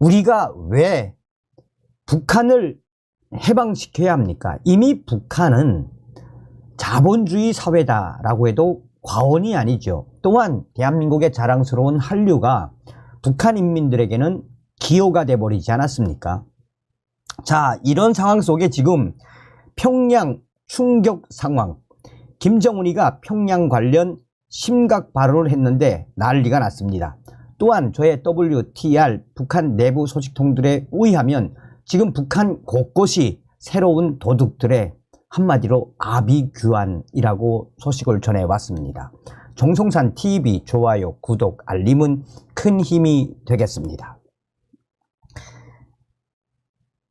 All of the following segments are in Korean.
우리가 왜 북한을 해방시켜야 합니까? 이미 북한은 자본주의 사회다라고 해도 과언이 아니죠. 또한 대한민국의 자랑스러운 한류가 북한 인민들에게는 기호가 돼버리지 않았습니까? 자, 이런 상황 속에 지금 평양 충격 상황, 김정은이가 평양 관련 심각 발언을 했는데 난리가 났습니다. 또한 저의 WTR 북한 내부 소식통들에 의하면 지금 북한 곳곳이 새로운 도둑들의 한마디로 아비규환이라고 소식을 전해왔습니다. 정성산 TV 좋아요, 구독, 알림은 큰 힘이 되겠습니다.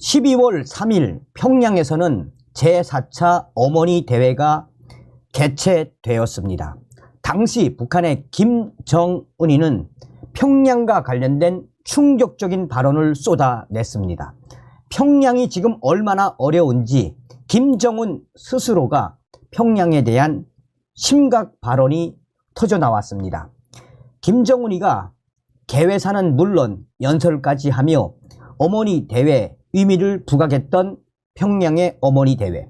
12월 3일 평양에서는 제4차 어머니 대회가 개최되었습니다. 당시 북한의 김정은이는 평양과 관련된 충격적인 발언을 쏟아냈습니다. 평양이 지금 얼마나 어려운지 김정은 스스로가 평양에 대한 심각 발언이 터져나왔습니다. 김정은이가 개회사는 물론 연설까지 하며 어머니 대회 의미를 부각했던 평양의 어머니 대회.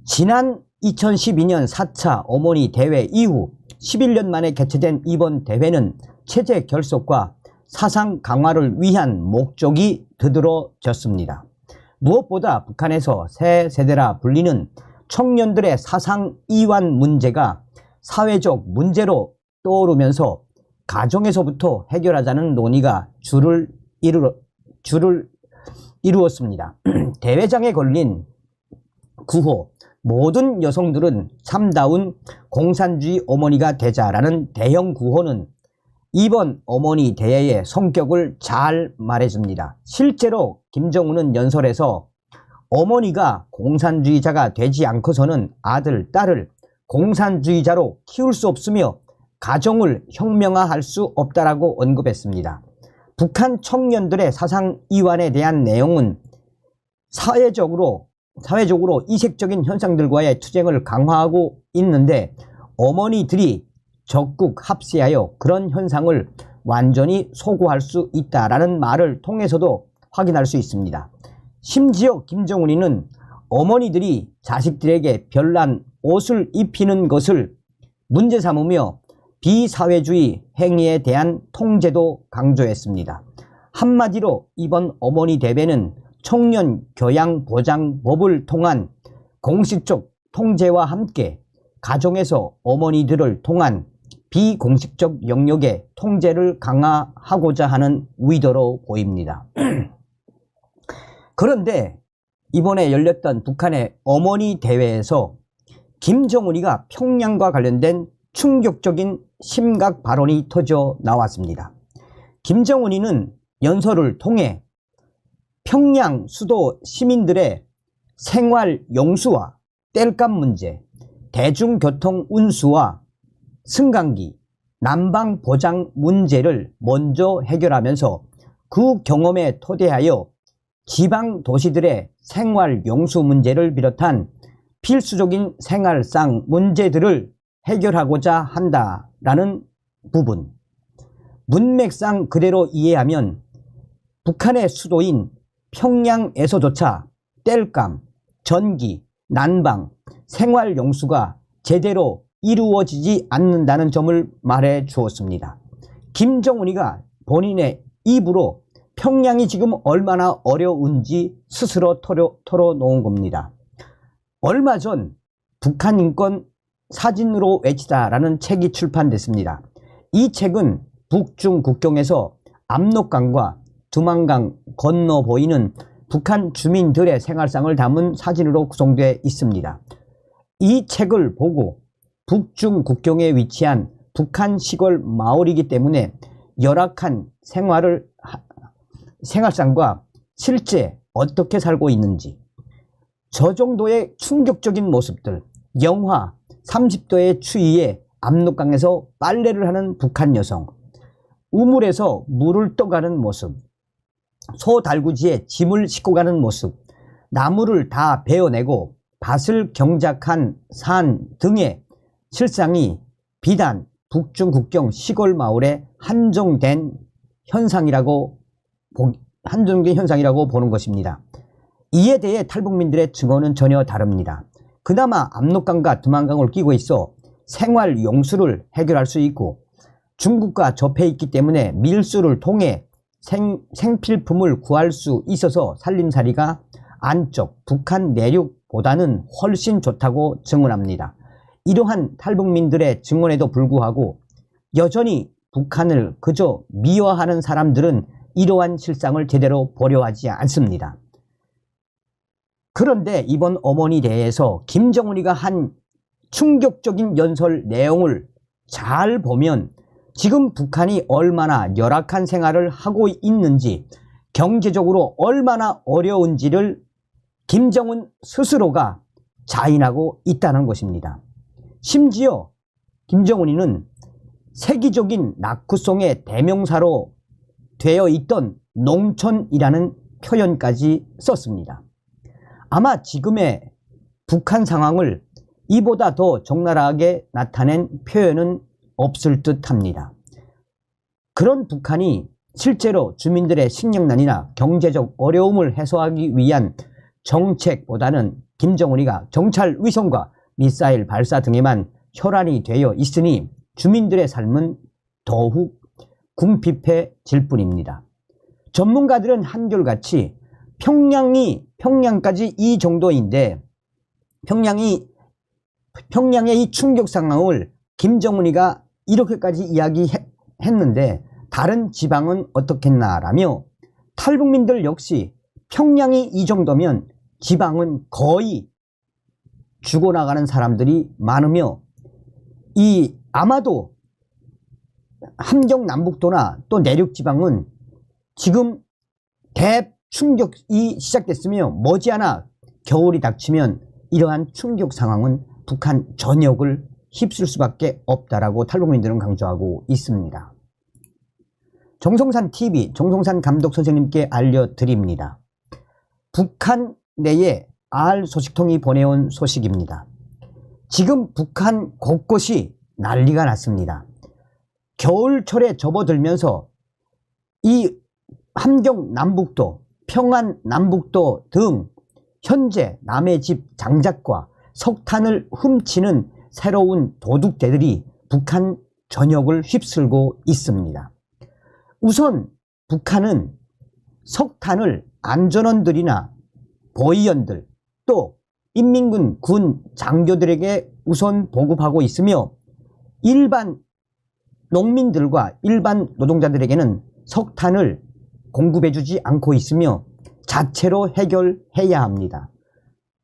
지난 2012년 4차 어머니 대회 이후 11년 만에 개최된 이번 대회는 체제 결속과 사상 강화를 위한 목적이 드들어졌습니다. 무엇보다 북한에서 새 세대라 불리는 청년들의 사상 이완 문제가 사회적 문제로 떠오르면서 가정에서부터 해결하자는 논의가 줄을 이루었습니다. 대회장에 걸린 구호, 모든 여성들은 참다운 공산주의 어머니가 되자라는 대형 구호는 이번 어머니 대회의 성격을 잘 말해줍니다. 실제로 김정은은 연설에서 어머니가 공산주의자가 되지 않고서는 아들, 딸을 공산주의자로 키울 수 없으며 가정을 혁명화할 수 없다라고 언급했습니다. 북한 청년들의 사상 이완에 대한 내용은 사회적으로 이색적인 현상들과의 투쟁을 강화하고 있는데 어머니들이 적극 합세하여 그런 현상을 완전히 소구할 수 있다라는 말을 통해서도 확인할 수 있습니다. 심지어 김정은이는 어머니들이 자식들에게 별난 옷을 입히는 것을 문제 삼으며 비사회주의 행위에 대한 통제도 강조했습니다. 한마디로 이번 어머니 대회는 청년 교양 보장법을 통한 공식적 통제와 함께 가정에서 어머니들을 통한 비공식적 영역의 통제를 강화하고자 하는 의도로 보입니다. 그런데 이번에 열렸던 북한의 어머니 대회에서 김정은이가 평양과 관련된 충격적인 심각 발언이 터져 나왔습니다. 김정은이는 연설을 통해 평양 수도 시민들의 생활 용수와 땔감 문제, 대중교통 운수와 승강기, 난방 보장 문제를 먼저 해결하면서 그 경험에 토대하여 지방 도시들의 생활 용수 문제를 비롯한 필수적인 생활상 문제들을 해결하고자 한다라는 부분. 문맥상 그대로 이해하면 북한의 수도인 평양에서조차 땔감, 전기, 난방, 생활 용수가 제대로 이루어지지 않는다는 점을 말해 주었습니다. 김정은이가 본인의 입으로 평양이 지금 얼마나 어려운지 스스로 털어놓은 겁니다. 얼마 전 북한 인권 사진으로 외치다라는 책이 출판됐습니다. 이 책은 북중 국경에서 압록강과 두만강 건너 보이는 북한 주민들의 생활상을 담은 사진으로 구성되어 있습니다. 이 책을 보고 북중 국경에 위치한 북한 시골 마을이기 때문에 열악한 생활상과 실제 어떻게 살고 있는지, 저 정도의 충격적인 모습들, 영하 30도의 추위에 압록강에서 빨래를 하는 북한 여성, 우물에서 물을 떠가는 모습, 소 달구지에 짐을 싣고 가는 모습, 나무를 다 베어내고 밭을 경작한 산 등의 실상이 비단 북중 국경 시골 마을에 한정된 현상이라고 한정된 현상이라고 보는 것입니다. 이에 대해 탈북민들의 증언은 전혀 다릅니다. 그나마 압록강과 두만강을 끼고 있어 생활 용수를 해결할 수 있고 중국과 접해 있기 때문에 밀수를 통해 생필품을 구할 수 있어서 살림살이가 안쪽 북한 내륙보다는 훨씬 좋다고 증언합니다. 이러한 탈북민들의 증언에도 불구하고 여전히 북한을 그저 미워하는 사람들은 이러한 실상을 제대로 보려 하지 않습니다. 그런데 이번 어머니 대회에서 김정은이가 한 충격적인 연설 내용을 잘 보면 지금 북한이 얼마나 열악한 생활을 하고 있는지, 경제적으로 얼마나 어려운지를 김정은 스스로가 자인하고 있다는 것입니다. 심지어 김정은이는 세계적인 낙후송의 대명사로 되어 있던 농촌이라는 표현까지 썼습니다. 아마 지금의 북한 상황을 이보다 더 적나라하게 나타낸 표현은 없을 듯 합니다. 그런 북한이 실제로 주민들의 식량난이나 경제적 어려움을 해소하기 위한 정책보다는 김정은이가 정찰 위성과 미사일 발사 등에만 혈안이 되어 있으니 주민들의 삶은 더욱 궁핍해질 뿐입니다. 전문가들은 한결같이 평양까지 이 정도인데 평양의 이 충격 상황을 김정은이가 이렇게까지 이야기했는데 다른 지방은 어떻겠나라며 탈북민들 역시 평양이 이 정도면 지방은 거의 죽어나가는 사람들이 많으며 아마도 함경 남북도나 또 내륙 지방은 지금 대충격이 시작됐으며 머지않아 겨울이 닥치면 이러한 충격 상황은 북한 전역을 휩쓸 수밖에 없다라고 탈북민들은 강조하고 있습니다. 정성산 TV, 정성산 감독 선생님께 알려드립니다. 북한 내에 알 소식통이 보내온 소식입니다. 지금 북한 곳곳이 난리가 났습니다. 겨울철에 접어들면서 이 함경 남북도, 평안 남북도 등 현재 남의 집 장작과 석탄을 훔치는 새로운 도둑대들이 북한 전역을 휩쓸고 있습니다. 우선 북한은 석탄을 안전원들이나 보위원들 또 인민군 군 장교들에게 우선 보급하고 있으며 일반 농민들과 일반 노동자들에게는 석탄을 공급해주지 않고 있으며 자체로 해결해야 합니다.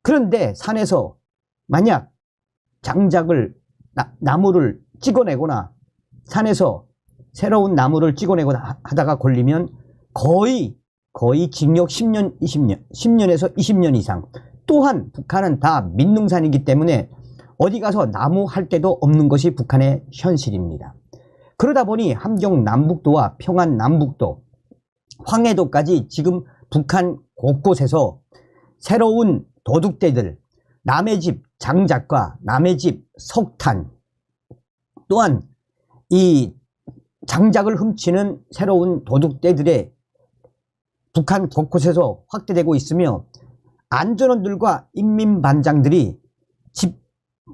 그런데 산에서 만약 장작을 나무를 찍어내거나 산에서 새로운 나무를 찍어내거나 하다가 걸리면 거의 징역 10년, 10년에서 20년 이상. 또한 북한은 다 민능산이기 때문에 어디 가서 나무 할 데도 없는 것이 북한의 현실입니다. 그러다 보니 함경 남북도와 평안 남북도, 황해도까지 지금 북한 곳곳에서 새로운 도둑대들, 남의 집 장작과 남의 집 석탄, 또한 이 장작을 훔치는 새로운 도둑대들의 북한 곳곳에서 확대되고 있으며 안전원들과 인민반장들이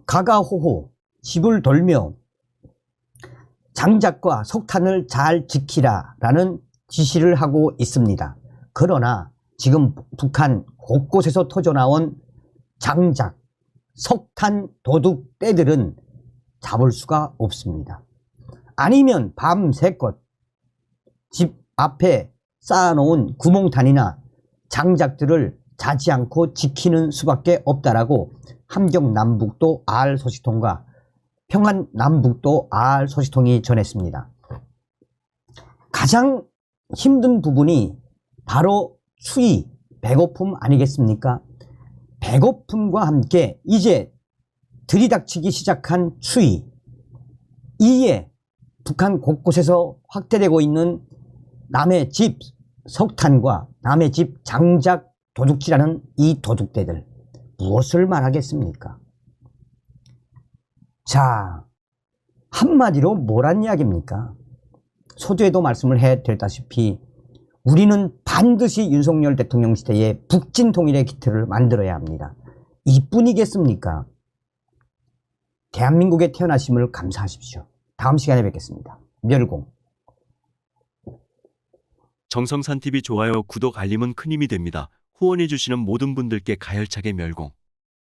가가호호 집을 돌며 장작과 석탄을 잘 지키라라는 지시를 하고 있습니다. 그러나 지금 북한 곳곳에서 터져나온 장작, 석탄 도둑떼들은 잡을 수가 없습니다. 아니면 밤새껏 집 앞에 쌓아놓은 구멍탄이나 장작들을 자지 않고 지키는 수밖에 없다라고 함경 남북도 알 소식통과 평안 남북도 알 소식통이 전했습니다. 가장 힘든 부분이 바로 추위, 배고픔 아니겠습니까? 배고픔과 함께 이제 들이닥치기 시작한 추위, 이에 북한 곳곳에서 확대되고 있는 남의 집 석탄과 남의 집 장작 도둑질하는 이 도둑대들, 무엇을 말하겠습니까? 자, 한마디로 뭐란 이야기입니까? 서두에도 말씀을 해드렸다시피 우리는 반드시 윤석열 대통령 시대에 북진 통일의 기틀을 만들어야 합니다. 이뿐이겠습니까? 대한민국에 태어나심을 감사하십시오. 다음 시간에 뵙겠습니다. 멸공. 정성산TV 좋아요, 구독, 알림은 큰 힘이 됩니다. 후원해주시는 모든 분들께 가열차게 멸공.